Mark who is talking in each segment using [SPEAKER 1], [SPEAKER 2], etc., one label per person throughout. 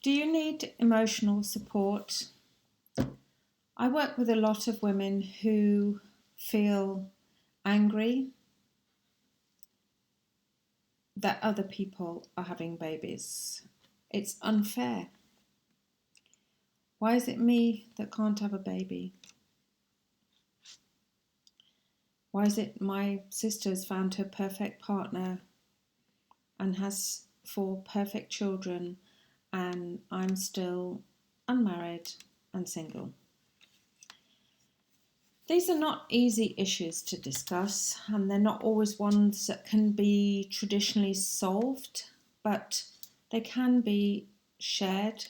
[SPEAKER 1] Do you need emotional support? I work with a lot of women who feel angry that other people are having babies. It's unfair. Why is it me that can't have a baby? Why is it my sister's found her perfect partner and has 4 perfect children and I'm still unmarried and single? These are not easy issues to discuss, and they're not always ones that can be traditionally solved, but they can be shared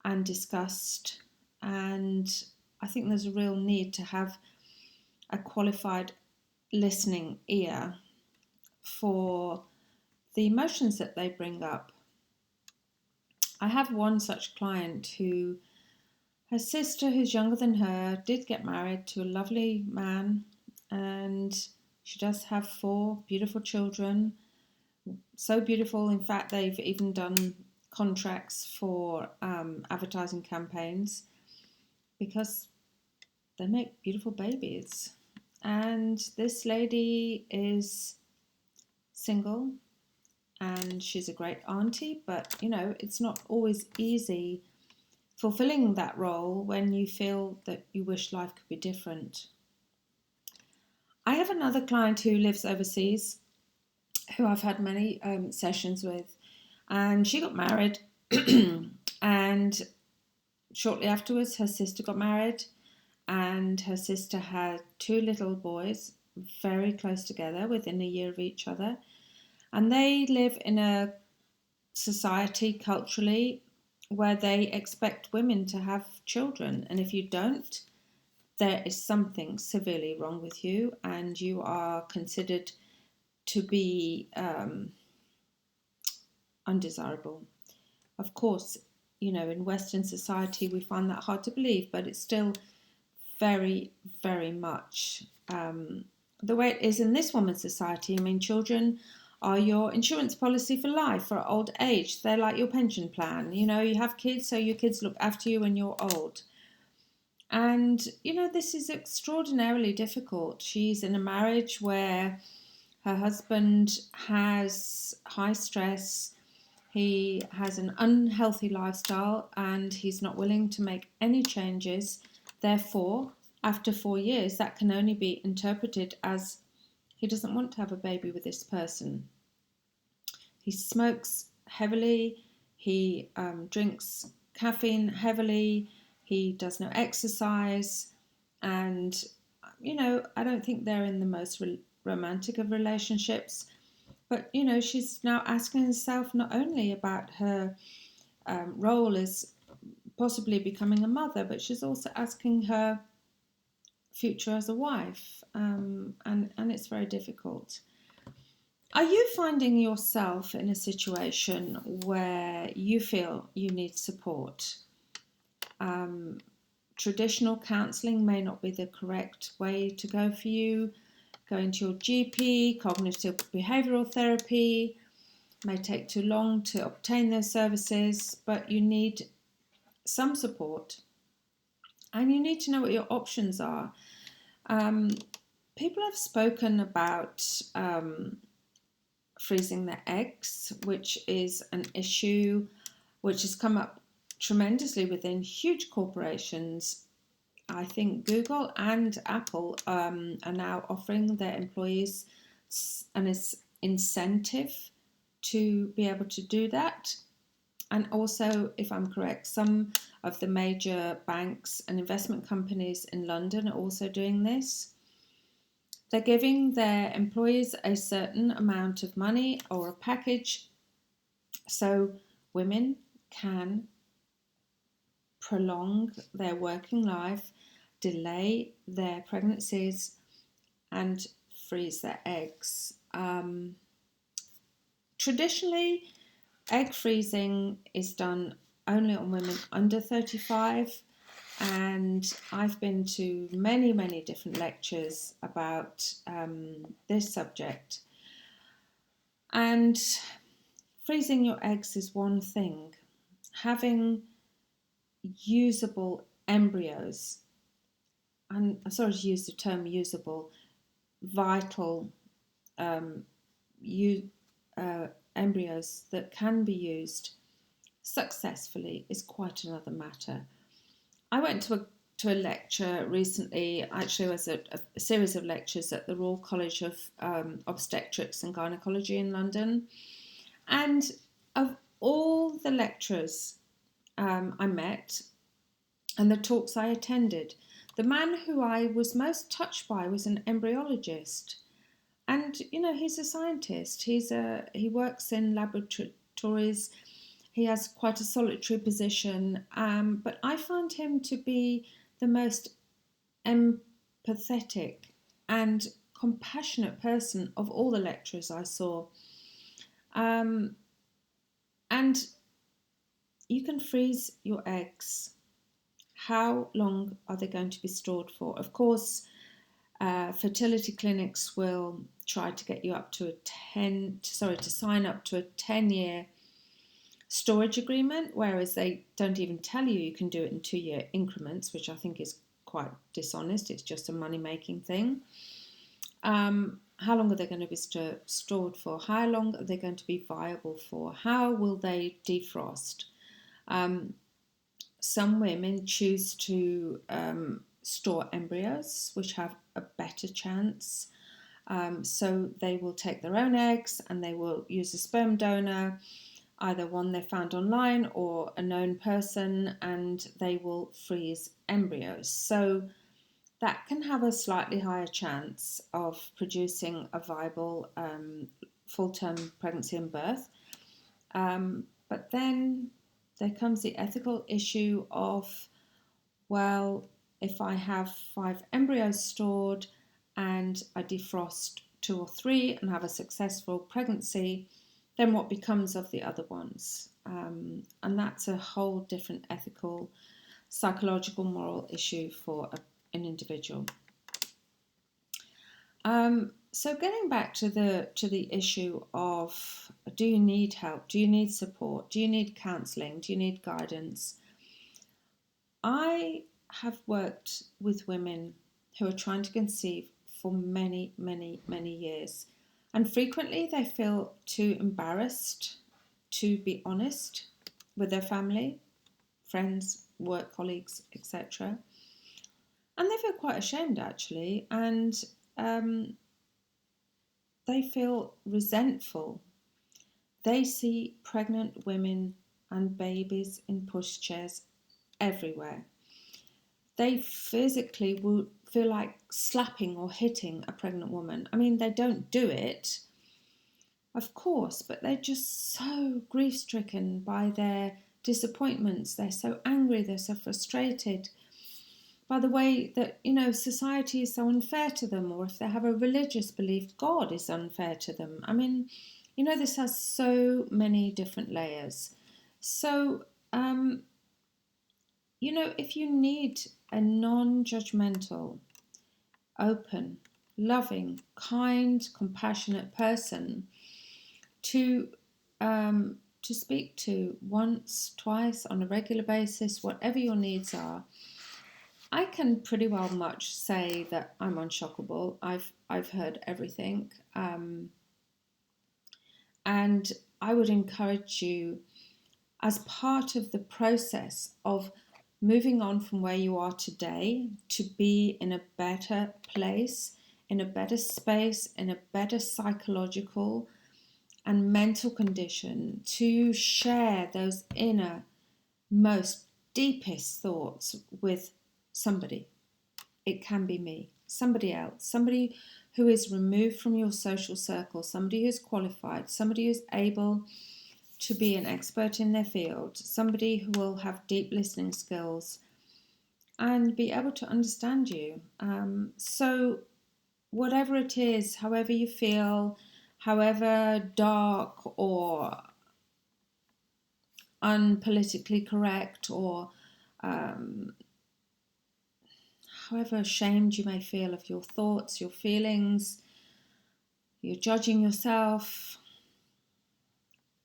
[SPEAKER 1] and discussed. And I think there's a real need to have a qualified listening ear for the emotions that they bring up. I have one such client who, her sister, who's younger than her, did get married to a lovely man, and she does have 4 beautiful children. So beautiful, in fact, they've even done contracts for advertising campaigns because they make beautiful babies. And this lady is single and she's a great auntie, but it's not always easy fulfilling that role when you feel that you wish life could be different. I have another client who lives overseas who I've had many sessions with, and she got married and shortly afterwards her sister got married, and her sister had 2 little boys very close together within a year of each other, and they live in a society culturally where they expect women to have children, and if you don't, there is something severely wrong with you and you are considered to be undesirable. Of course, in Western society we find that hard to believe, but it's still very, very much the way it is in this woman's society. I mean, children are your insurance policy for life, for old age. They're like your pension plan. You have kids, so your kids look after you when you're old. And, this is extraordinarily difficult. She's in a marriage where her husband has high stress, he has an unhealthy lifestyle, and he's not willing to make any changes. Therefore, after 4 years, that can only be interpreted as he doesn't want to have a baby with this person. He smokes heavily, he drinks caffeine heavily, he does no exercise, and I don't think they're in the most romantic of relationships. But she's now asking herself not only about her role as possibly becoming a mother, but she's also asking her future as a wife, and it's very difficult. Are you finding yourself in a situation where you feel you need support? Traditional counselling may not be the correct way to go for you. Going to your GP, cognitive behavioural therapy may take too long to obtain those services, but you need some support and you need to know what your options are. People have spoken about freezing their eggs, which is an issue which has come up tremendously within huge corporations. I think Google and Apple are now offering their employees an incentive to be able to do that. And also, if I'm correct, some of the major banks and investment companies in London are also doing this. They're giving their employees a certain amount of money or a package so women can prolong their working life, delay their pregnancies, and freeze their eggs. Traditionally, egg freezing is done only on women under 35, and I've been to many, many different lectures about this subject. And freezing your eggs is one thing, having usable embryos, and I'm sorry to use the term usable, vital um, embryos that can be used successfully is quite another matter. I went to a lecture recently. Actually, it was a series of lectures at the Royal College of Obstetrics and Gynecology in London, and of all the lecturers I met and the talks I attended, the man who I was most touched by was an embryologist. And he's a scientist. He works in laboratories. He has quite a solitary position, but I found him to be the most empathetic and compassionate person of all the lecturers I saw. And you can freeze your eggs. How long are they going to be stored for? Of course, fertility clinics will try to get you up to to sign up to a 10-year storage agreement, whereas they don't even tell you you can do it in 2-year increments, which I think is quite dishonest. It's just a money-making thing. How long are they going to be stored for? How long are they going to be viable for? How will they defrost? Some women choose to store embryos, which have a better chance. So they will take their own eggs and they will use a sperm donor, either one they found online or a known person, and they will freeze embryos. So that can have a slightly higher chance of producing a viable full-term pregnancy and birth. But then there comes the ethical issue of, well, if I have 5 embryos stored and I defrost 2 or 3 and have a successful pregnancy, then what becomes of the other ones? And that's a whole different ethical, psychological, moral issue for an individual. So getting back to the issue of, do you need help? Do you need support? Do you need counselling? Do you need guidance? I have worked with women who are trying to conceive for many, many, many years. And frequently they feel too embarrassed to be honest with their family, friends, work colleagues, etc. And they feel quite ashamed, actually, and they feel resentful. They see pregnant women and babies in pushchairs everywhere. They physically will feel like slapping or hitting a pregnant woman. I mean, they don't do it, of course, but they're just so grief-stricken by their disappointments. They're so angry, they're so frustrated by the way that, society is so unfair to them, or if they have a religious belief, God is unfair to them. I mean, this has so many different layers. So, if you need a non-judgmental, open, loving, kind, compassionate person to speak to once, twice, on a regular basis, whatever your needs are, I can pretty well much say that I'm unshockable. I've heard everything, and I would encourage you, as part of the process of moving on from where you are today, to be in a better place, in a better space, in a better psychological and mental condition, to share those inner, most deepest thoughts with somebody. It can be me, somebody else, somebody who is removed from your social circle, somebody who's qualified, somebody who's able to be an expert in their field, somebody who will have deep listening skills and be able to understand you. So whatever it is, however you feel, however dark or unpolitically correct, or however ashamed you may feel of your thoughts, your feelings, you're judging yourself,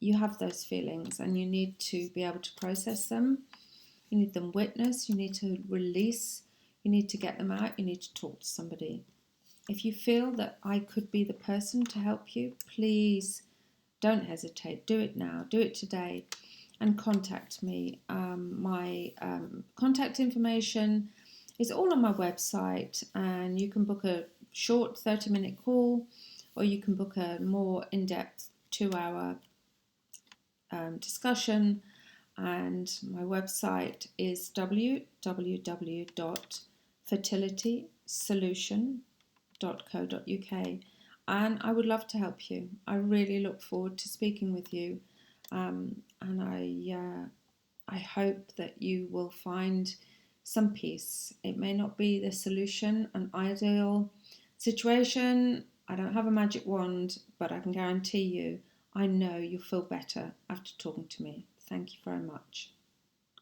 [SPEAKER 1] you have those feelings and you need to be able to process them. You need them witnessed, you need to release, you need to get them out, you need to talk to somebody. If you feel that I could be the person to help you, please don't hesitate. Do it now, do it today, and contact me. My contact information is all on my website, and you can book a short 30-minute call, or you can book a more in-depth 2-hour discussion. And my website is www.fertility-support.co.uk, and I would love to help you. I really look forward to speaking with you, and I hope that you will find some peace. It may not be the solution, an ideal situation. I don't have a magic wand, but I can guarantee you, I know you'll feel better after talking to me. Thank you very much.